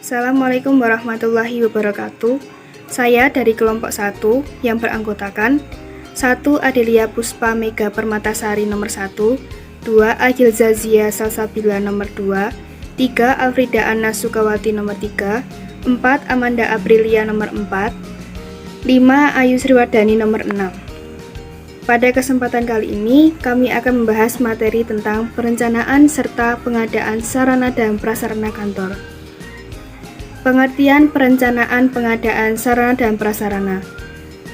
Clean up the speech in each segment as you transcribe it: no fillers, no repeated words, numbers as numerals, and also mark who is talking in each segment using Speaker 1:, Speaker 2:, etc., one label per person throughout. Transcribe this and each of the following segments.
Speaker 1: Assalamualaikum warahmatullahi wabarakatuh. Saya dari kelompok 1 yang beranggotakan 1. Adelia Puspa Mega Permatasari nomor 1, 2. Agil Zazia Salsabila nomor 2, 3. Alfrida Anna Sukawati nomor 3, 4. Amanda Aprilia nomor 4, 5. Ayu Sriwardani nomor 6. Pada kesempatan kali ini, kami akan membahas materi tentang perencanaan serta pengadaan sarana dan prasarana kantor. Pengertian perencanaan pengadaan sarana dan prasarana.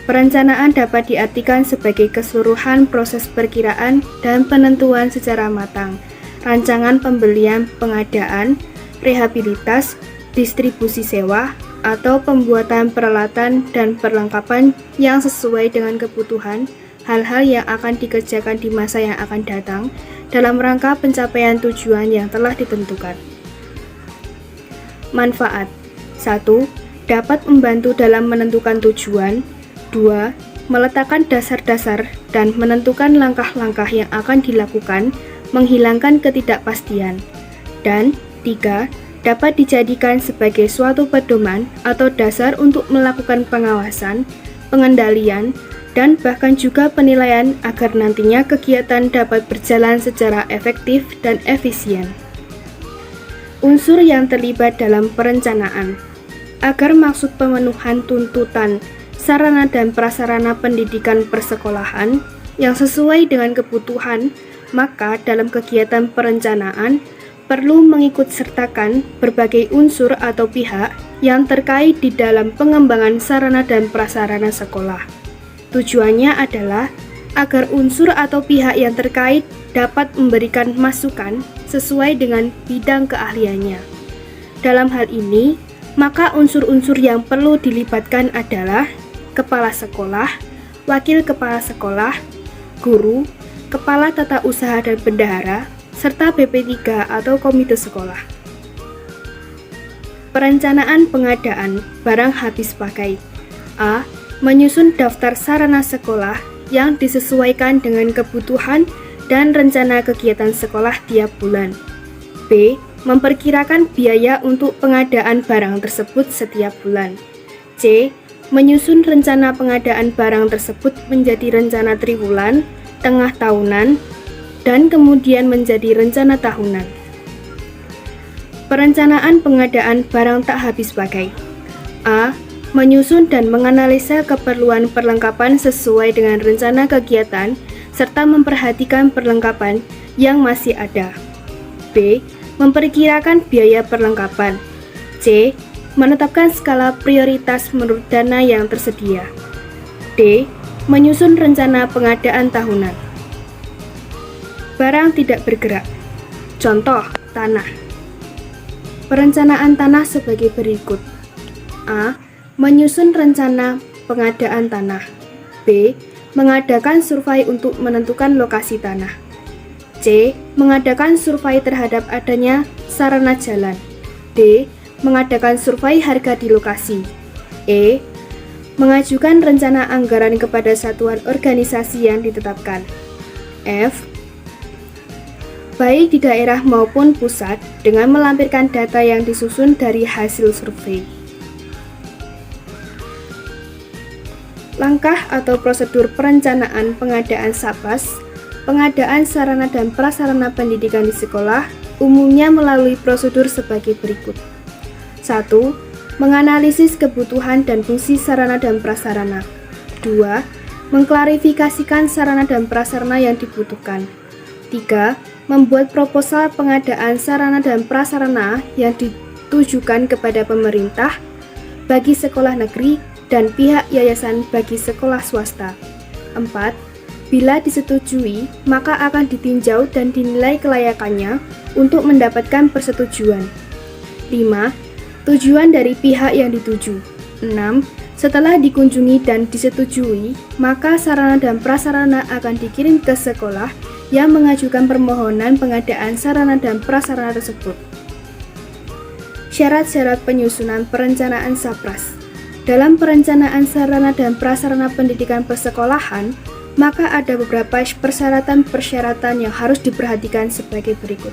Speaker 1: Perencanaan dapat diartikan sebagai keseluruhan proses perkiraan dan penentuan secara matang, rancangan pembelian, pengadaan, rehabilitas, distribusi sewa, atau pembuatan peralatan dan perlengkapan yang sesuai dengan kebutuhan hal-hal yang akan dikerjakan di masa yang akan datang dalam rangka pencapaian tujuan yang telah ditentukan. Manfaat 1. Dapat membantu dalam menentukan tujuan. 2. Meletakkan dasar-dasar dan menentukan langkah-langkah yang akan dilakukan, menghilangkan ketidakpastian. Dan 3. Dapat dijadikan sebagai suatu pedoman atau dasar untuk melakukan pengawasan, pengendalian, dan bahkan juga penilaian agar nantinya kegiatan dapat berjalan secara efektif dan efisien. Unsur yang terlibat dalam perencanaan. Agar maksud pemenuhan tuntutan sarana dan prasarana pendidikan persekolahan yang sesuai dengan kebutuhan, maka dalam kegiatan perencanaan perlu mengikut sertakan berbagai unsur atau pihak yang terkait di dalam pengembangan sarana dan prasarana sekolah. Tujuannya adalah agar unsur atau pihak yang terkait dapat memberikan masukan sesuai dengan bidang keahliannya. Dalam hal ini, maka unsur-unsur yang perlu dilibatkan adalah kepala sekolah, wakil kepala sekolah, guru, kepala tata usaha dan bendahara, serta BP3 atau komite sekolah. Perencanaan pengadaan barang habis pakai. A. Menyusun daftar sarana sekolah yang disesuaikan dengan kebutuhan dan rencana kegiatan sekolah tiap bulan. B. Memperkirakan biaya untuk pengadaan barang tersebut setiap bulan. C. Menyusun rencana pengadaan barang tersebut menjadi rencana triwulan, tengah tahunan, dan kemudian menjadi rencana tahunan. Perencanaan pengadaan barang tak habis pakai. A. Menyusun dan menganalisa keperluan perlengkapan sesuai dengan rencana kegiatan serta memperhatikan perlengkapan yang masih ada. B. Memperkirakan biaya perlengkapan. C. Menetapkan skala prioritas menurut dana yang tersedia. D. Menyusun rencana pengadaan tahunan. Barang tidak bergerak. Contoh, tanah. Perencanaan tanah sebagai berikut. A. Menyusun rencana pengadaan tanah. B. Mengadakan survei untuk menentukan lokasi tanah. C. Mengadakan survei terhadap adanya sarana jalan. D. Mengadakan survei harga di lokasi. E. Mengajukan rencana anggaran kepada satuan organisasi yang ditetapkan. F. Baik di daerah maupun pusat dengan melampirkan data yang disusun dari hasil survei. Langkah atau prosedur perencanaan pengadaan SAPAS, pengadaan sarana dan prasarana pendidikan di sekolah, umumnya melalui prosedur sebagai berikut. 1. Menganalisis kebutuhan dan fungsi sarana dan prasarana. 2. Mengklarifikasikan sarana dan prasarana yang dibutuhkan. 3. Membuat proposal pengadaan sarana dan prasarana yang ditujukan kepada pemerintah bagi sekolah negeri dan pihak yayasan bagi sekolah swasta. 4. Bila disetujui, maka akan ditinjau dan dinilai kelayakannya untuk mendapatkan persetujuan. 5. Tujuan dari pihak yang dituju. 6. Setelah dikunjungi dan disetujui, maka sarana dan prasarana akan dikirim ke sekolah yang mengajukan permohonan pengadaan sarana dan prasarana tersebut. Syarat-syarat penyusunan perencanaan SAPRAS. Dalam perencanaan sarana dan prasarana pendidikan persekolahan, maka ada beberapa persyaratan-persyaratan yang harus diperhatikan sebagai berikut.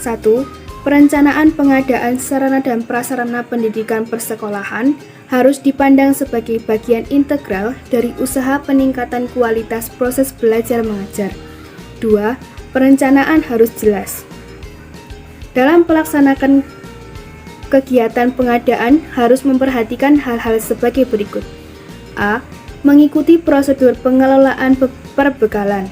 Speaker 1: 1. Perencanaan pengadaan sarana dan prasarana pendidikan persekolahan harus dipandang sebagai bagian integral dari usaha peningkatan kualitas proses belajar mengajar. 2. Perencanaan harus jelas. Dalam pelaksanaan kegiatan pengadaan harus memperhatikan hal-hal sebagai berikut. A. Mengikuti prosedur pengelolaan perbekalan.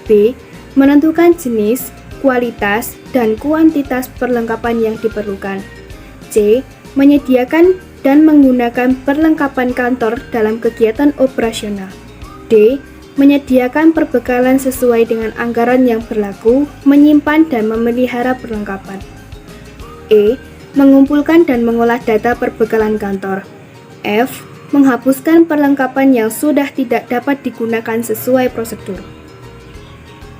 Speaker 1: B. Menentukan jenis, kualitas, dan kuantitas perlengkapan yang diperlukan. C. Menyediakan dan menggunakan perlengkapan kantor dalam kegiatan operasional. D. Menyediakan perbekalan sesuai dengan anggaran yang berlaku, menyimpan dan memelihara perlengkapan. E. Mengumpulkan dan mengolah data perbekalan kantor. F. Menghapuskan perlengkapan yang sudah tidak dapat digunakan sesuai prosedur.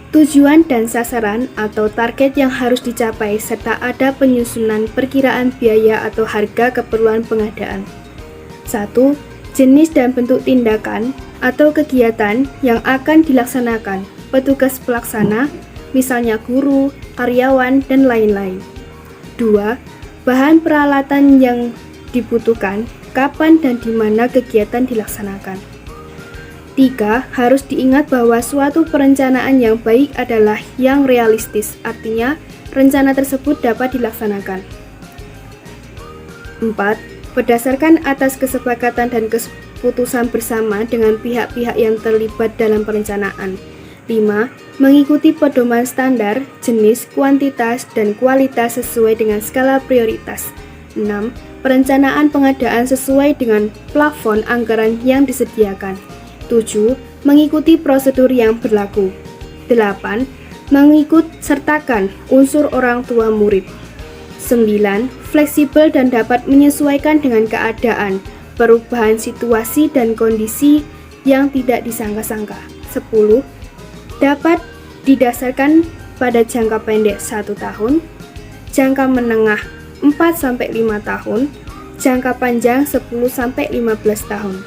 Speaker 1: Tujuan dan sasaran atau target yang harus dicapai serta ada penyusunan perkiraan biaya atau harga keperluan pengadaan. 1. Jenis dan bentuk tindakan atau kegiatan yang akan dilaksanakan petugas pelaksana, misalnya guru, karyawan, dan lain-lain. 2. Bahan peralatan yang dibutuhkan, kapan dan di mana kegiatan dilaksanakan. 3. Harus diingat bahwa suatu perencanaan yang baik adalah yang realistis, artinya rencana tersebut dapat dilaksanakan. 4. Berdasarkan atas kesepakatan dan keputusan bersama dengan pihak-pihak yang terlibat dalam perencanaan. 5. Mengikuti pedoman standar, jenis, kuantitas, dan kualitas sesuai dengan skala prioritas. 6. Perencanaan pengadaan sesuai dengan plafon anggaran yang disediakan. 7. Mengikuti prosedur yang berlaku. 8. Mengikut sertakan unsur orang tua murid. 9. Fleksibel dan dapat menyesuaikan dengan keadaan, perubahan situasi dan kondisi yang tidak disangka-sangka. 10. Dapat didasarkan pada jangka pendek 1 tahun, jangka menengah 4-5 tahun, jangka panjang 10-15 tahun.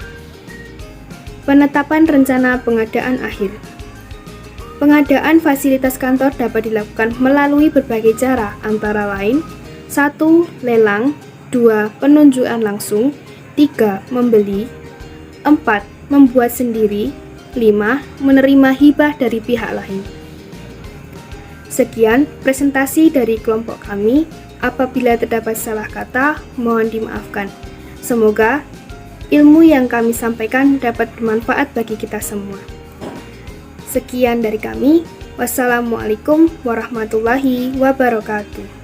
Speaker 1: Penetapan rencana pengadaan akhir. Pengadaan fasilitas kantor dapat dilakukan melalui berbagai cara, antara lain 1. Lelang, 2. Penunjukan langsung, 3. Membeli, 4. Membuat sendiri, 5. Menerima hibah dari pihak lain. Sekian presentasi dari kelompok kami. Apabila terdapat salah kata, mohon dimaafkan. Semoga ilmu yang kami sampaikan dapat bermanfaat bagi kita semua. Sekian dari kami. Wassalamualaikum warahmatullahi wabarakatuh.